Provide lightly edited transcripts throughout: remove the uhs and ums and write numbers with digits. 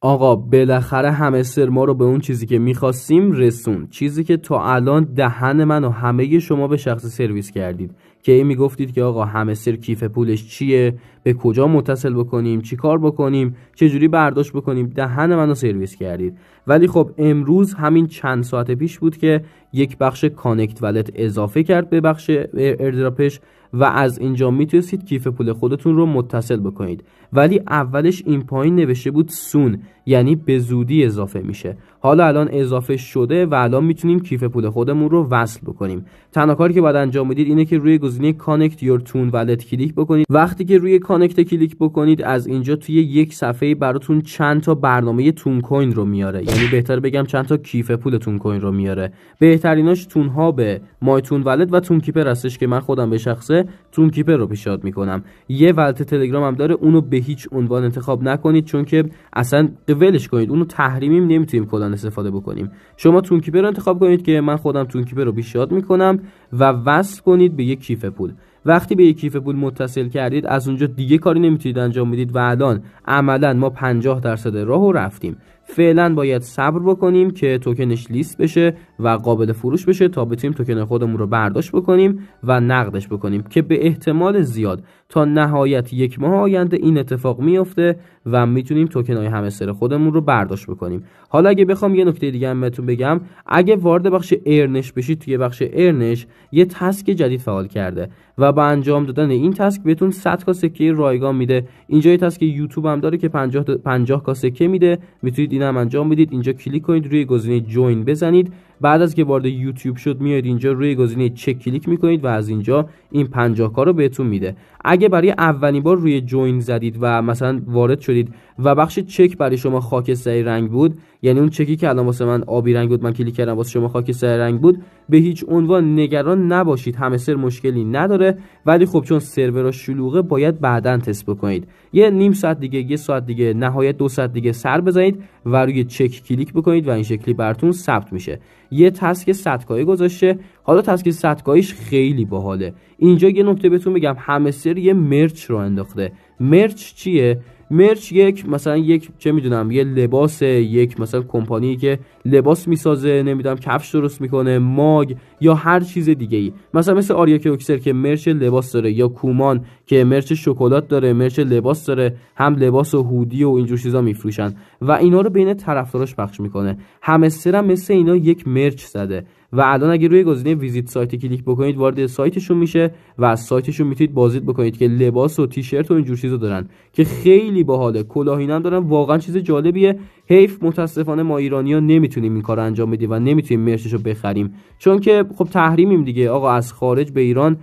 آقا بالاخره همستر ما رو به اون چیزی که میخواستیم رسون، چیزی که تا الان دهن من و همه شما به شخص سرویس کردید که این میگفتید که آقا همستر کیف پولش چیه، به کجا متصل بکنیم، چی کار بکنیم، چه جوری برداشت بکنیم، دهن منو سرویس کردید. ولی خب امروز همین چند ساعت پیش بود که یک بخش کانکت والت اضافه کرد به بخش ایردراپش و از اینجا میتونستید کیف پول خودتون رو متصل بکنید. ولی اولش این پایین نوشته بود سون، یعنی به زودی اضافه میشه. حالا الان اضافه شده و الان میتونیم کیف پول خودمون رو وصل بکنیم. تنها کاری که باید انجام بدید اینه که روی گزینه کانکت یور تون والت کلیک بکنید. وقتی که روی کانکت کلیک بکنید از اینجا توی یک صفحه براتون چند تا برنامه تون کوین رو میاره، یعنی بهتر بگم چند تا کیف پول تون کوین رو میاره. بهتریناش تون ها به مای تون والت و تون کیپر هستش که من خودم به شخصه تون کیپر رو پیشنهاد میکنم. یه والت تلگرام هم داره، اونو به هیچ عنوان انتخاب نکنید چون که اصلا ولش کنید، اونو تحریمیم نمیتونیم کلا استفاده بکنیم. شما تون کیپر رو انتخاب کنید که من خودم تون کیپر رو پیشنهاد میکنم و وصل کنید به یک کیف پول. وقتی به یک کیف پول متصل کردید از اونجا دیگه کاری نمیتونید انجام بدید و الان عملا ما 50% راهو رفتیم. فعلا باید صبر بکنیم که توکنش لیست بشه و قابل فروش بشه تا بتونیم توکن خودمون رو برداشت بکنیم و نقدش بکنیم که به احتمال زیاد تا نهایت یک ماه آینده این اتفاق میفته و میتونیم توکن های همستر خودمون رو برداشت بکنیم. حالا اگه بخوام یه نکته دیگه هم بهتون بگم، اگه وارد بخش ارنش بشید، توی بخش ارنش یه تاسک جدید فعال کرده و با انجام دادن این تاسک بهتون 100 کا سکه رایگان میده. اینجا یه تاسک یوتیوب هم داره که 50 کا سکه میده، میتونید این هم انجام بدید. اینجا کلیک کنید، روی گزینه جوین بزنید. بعد از که وارد یوتیوب شد میاد اینجا روی گزینه چک کلیک میکنید و از اینجا این 50 کا رو بهتون میده. اگه برای اولین بار روی جوین زدید و مثلا وارد شدید و بخش چک برای شما خاکستری رنگ بود، یعنی اون چکی که الان واسه من آبی رنگ بود من کلیک کردم واسه شما خاکستری رنگ بود، به هیچ عنوان نگران نباشید، همستر مشکلی نداره. ولی خب چون سرورها شلوغه باید بعداً تست بکنید. یه نیم ساعت دیگه، یه ساعت دیگه، نهایت 2 ساعت دیگه سر بزنید و روی چک کلیک بکنید و این شکلی براتون ثبت میشه. یه تاسک 100 کایی گذاشته. حالا تاسک 100 کاییش خیلی باحاله. اینجا یه نکته بهتون بگم، همستر یه مرچ رو انداخته. مرچ چیه؟ مرچ یک مثلا یک چه میدونم یه لباس، یک مثلا کمپانی که لباس میسازه، نمیدونم کفش درست میکنه، ماگ یا هر چیز دیگه ای، مثل آریا کوکسر که مرچ لباس داره، یا کومان که مرچ شکلات داره، مرچ لباس داره، هم لباس و هودی و اینجور چیزا میفروشن و اینا رو بین طرفداراش پخش میکنه. همستر هم مثل اینا یک مرچ زده و الان اگه روی گزینه ویزیت سایت کلیک بکنید وارد سایتشون میشه و از سایتشون میتونید بازدید بکنید که لباس و تیشرت و اینجور چیزا دارن که خیلی باحاله. کلاهینا دارن، واقعا چیز جالبیه. حیف متاسفانه ما ایرانی‌ها نمیتونیم این کارو انجام بدیم و نمیتونیم مرچشو بخریم چون که خب تحریمیم دیگه. آقا از خارج به ایران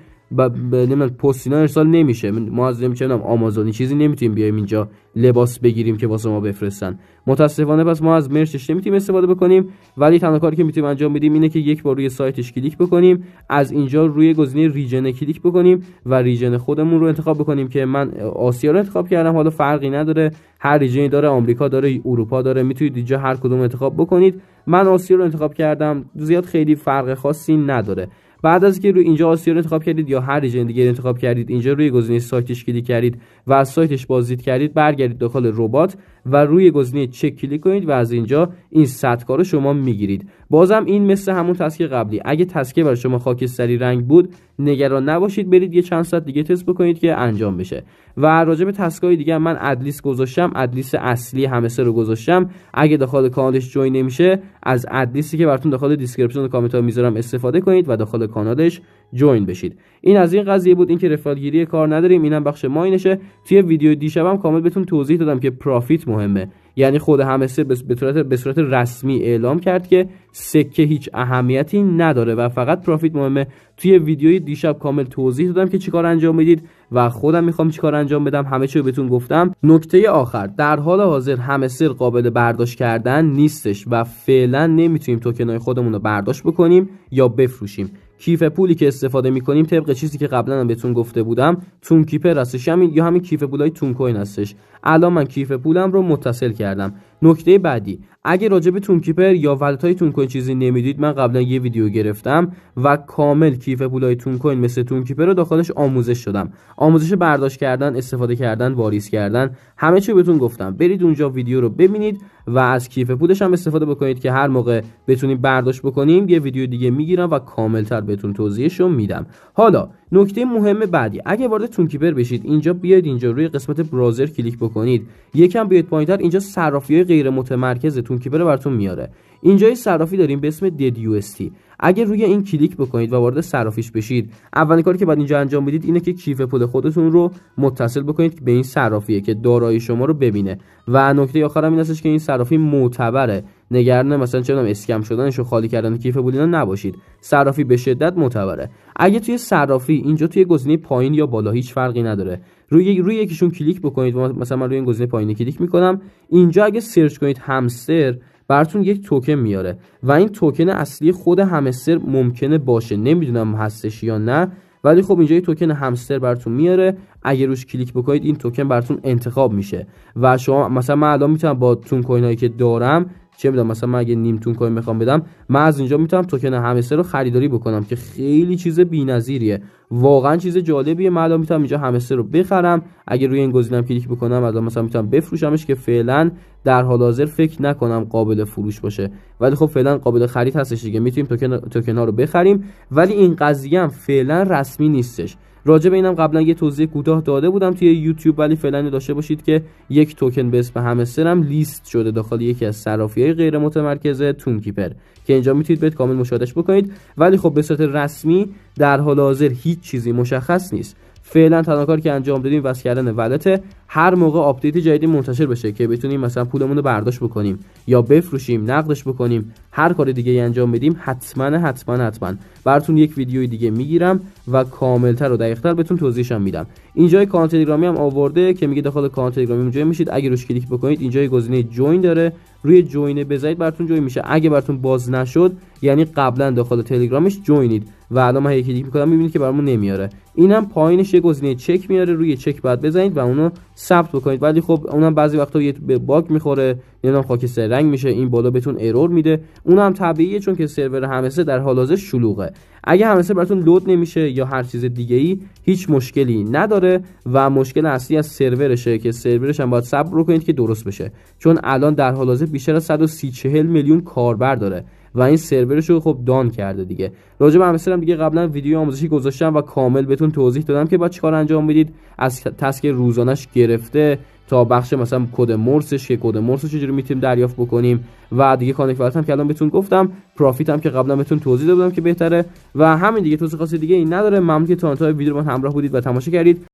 نمیدونم پستینا ارسال نمیشه، ما از نمیدونم آمازونی چیزی نمیتونیم بیایم اینجا لباس بگیریم که واسه ما بفرستن. متاسفانه پس ما از مرچش نمیتونیم استفاده بکنیم. ولی تنها کاری که میتونیم انجام بدیم اینه که یک بار روی سایتش کلیک بکنیم، از اینجا روی گزینه ریجن کلیک بکنیم و ریجن خودمون رو انتخاب بکنیم که من آسیا رو انتخاب کردم. حالا فرقی نداره، هر ریجنی داره، آمریکا داره، اروپا داره، میتونید اینجا هر کدوم انتخاب بکنید. من آسیا رو انتخاب کردم، زیاد خیلی فرق خاصی نداره. بعد از که روی اینجا آسیا رو انتخاب کردید یا هر ریجن دیگه انتخاب کردید، اینجا روی گزینه سایتش کلیک کردید و از سایتش بازدید کردید، برگردید داخل ربات و روی گزینه چک کلیک کنید و از اینجا این 100 کا رو شما میگیرید. بازم این مثل همون تسک قبلی، اگه تسک برای شما خاکستری رنگ بود نگران نباشید، برید یه چند ساعت دیگه تست بکنید که انجام بشه. و راجع به تسکای دیگه من ادلیست گذاشتم، ادلیست اصلی همستر رو گذاشتم. اگه داخل کانالش جوین نمیشه از ادلیستی که براتون داخل دیسکریپشن و کامنت ها میذارم استفاده کنید و داخل کانالش جوین بشید. این از این قضیه بود، اینکه رفرال گیری کار نداریم، اینم بخش ماینشه. توی ویدیو دیشبم کامل بهتون توضیح دادم که پروفیت مهمه، یعنی خود همستر به صورت رسمی اعلام کرد که سکه هیچ اهمیتی نداره و فقط پروفیت مهمه. توی ویدیوی دیشب کامل توضیح دادم که چیکار انجام بدید و خودم میخوام چیکار انجام بدم، همه چیو بهتون گفتم. نکته آخر، در حال حاضر همستر قابل برداشت کردن نیستش و فعلا نمیتونیم توکنای خودمون رو برداشت بکنیم یا بفروشیم. کیف پولی که استفاده میکنیم طبق چیزی که قبلا هم بهتون گفته بودم تون کیپر هستش، یا همین کیف پولای تون کوین هستش. الان من کیف پولم رو متصل کردم. نکته بعدی، اگه راجع به تونکیپر یا ولتای تون کوین چیزی نمیدید، من قبلا یه ویدیو گرفتم و کامل کیف پولای تون کوین مثل تونکیپر رو داخلش آموزش دادم. آموزش برداشت کردن، استفاده کردن، واریز کردن، همه چی بهتون گفتم. برید اونجا ویدیو رو ببینید و از کیف پولش هم استفاده بکنید که هر موقع بتونیم برداشت بکنیم یه ویدیو دیگه میگیرم و کاملتر بهتون توضیحش رو میدم. حالا نکته مهم بعدی، اگه وارد تونکیپر بشید، اینجا بیاید اینجا روی قسمت براوزر کلیک بکنید، یکم بیاید پایینتر، اینجا صرافی‌های غیر متمرکز تونکیپر براتون میاره. اینجا یه صرافی داریم به اسم DED. اگه روی این کلیک بکنید و وارد صرافیش بشید، اولین کاری که باید اینجا انجام بدید اینه که کیف پول خودتون رو متصل بکنید به این صرافیه که دارایی شما رو ببینه. و نکته آخرم این هستش که این صرافی معتبره، نگران مثلا چه می‌دونم اسکم شدنش و خالی کردن کیف پول اینا نباشید. صرافی به شدت معتبره. اگه توی صرافی اینجا توی گزینه پایین یا بالا هیچ فرقی نداره، روی یکیشون کلیک بکنید. مثلا من روی این گزینه پایینی کلیک میکنم. اینجا اگه سرچ کنید همستر، براتون یک توکن میاره و این توکن اصلی خود همستر ممکنه باشه، نمیدونم هستش یا نه، ولی خب اینجا یه توکن همستر براتون میاره. اگه روش کلیک بکنید این توکن براتون انتخاب میشه و شما مثلا من الان میتونم با تون کوین هایی که دارم، چه میدونم مثلا من اگه نیم تون کوین میخوام بدم، من از اینجا میتونم توکن همستر رو خریداری بکنم که خیلی چیز بی‌نظیریه، واقعا چیز جالبیه. من الان میتونم اینجا همستر رو بخرم. اگه روی این گزینه‌ام کلیک بکنم الان مثلا میتونم بفروشمش که فعلا در حال حاضر فکر نکنم قابل فروش باشه، ولی خب فعلا قابل خرید هستش دیگه، میتونیم توکن ها رو بخریم. ولی این قضیه هم فعلا رسمی نیستش. راجع به اینم قبلا یه توضیح کوتاه داده بودم توی یوتیوب، ولی فعلا داشته باشید که یک توکن به اسم همستر هم لیست شده داخل یکی از صرافی‌های غیر متمرکز تونکیپر که اینجا میتونید برید کامل مشاهدهش بکنید. ولی خب به صورت رسمی در حال حاضر هیچ چیزی مشخص نیست. فعلا تنها کاری که انجام دادیم وصل کردن ولت، هر موقع آپدیت جدیدی منتشر بشه که بتونیم مثلا پولمون رو برداشت بکنیم یا بفروشیم، نقدش بکنیم، هر کار دیگه انجام بدیم، حتما براتون یک ویدیوی دیگه میگیرم و کاملتر و دقیق‌تر بهتون توضیحش میدم. اینجا کانال تلگرامی هم آورده که میگه داخل کانال تلگرامی اونجا میشید. اگه روش کلیک بکنید اینجا گزینه جوین داره، روی جوین بزنید براتون جوین میشه. اگه براتون باز نشد یعنی قبلا داخل تلگرامش جوینید و الان من کلیک میکنم میبینید که برامون نمیاره. اینم پایینش یه گزینه چک میاره، روی چک بعد بزنید و اونو ثبت بکنید. ولی خب اونم بعضی وقتا یه به باگ میخوره، نمیدونم خاکستر رنگ میشه، این بالا بهتون ارور میده. اونم طبیعیه چون که سرور همستر در حال حاضر شلوغه. اگه همستر براتون لود نمیشه یا هر چیز دیگه ای هیچ مشکلی نداره و مشکل اصلی از سرورشه که سرورش هم باید صبر کنید که درست بشه، چون الان در حال حاضر بیشتر از 130 میلیون کاربر داره و این سرورش رو خب دان کرده دیگه. راجع به همستر هم دیگه قبلا ویدیو آموزشی گذاشتم و کامل بهتون توضیح دادم که باید چیکار انجام بدید، از تسک روزانش گرفته تا بخش مثلا کد مرسش که کد مرس چجوری میتونیم دریافت بکنیم و دیگه کانکت والت هم که الان بهتون گفتم، پروفیت هم که قبلا بهتون توضیح دادم که بهتره و همین دیگه. توضیح خاصی دیگه این نداره. ممنون که تا انتهای ویدیو با همراه بودید و تماشا کردید.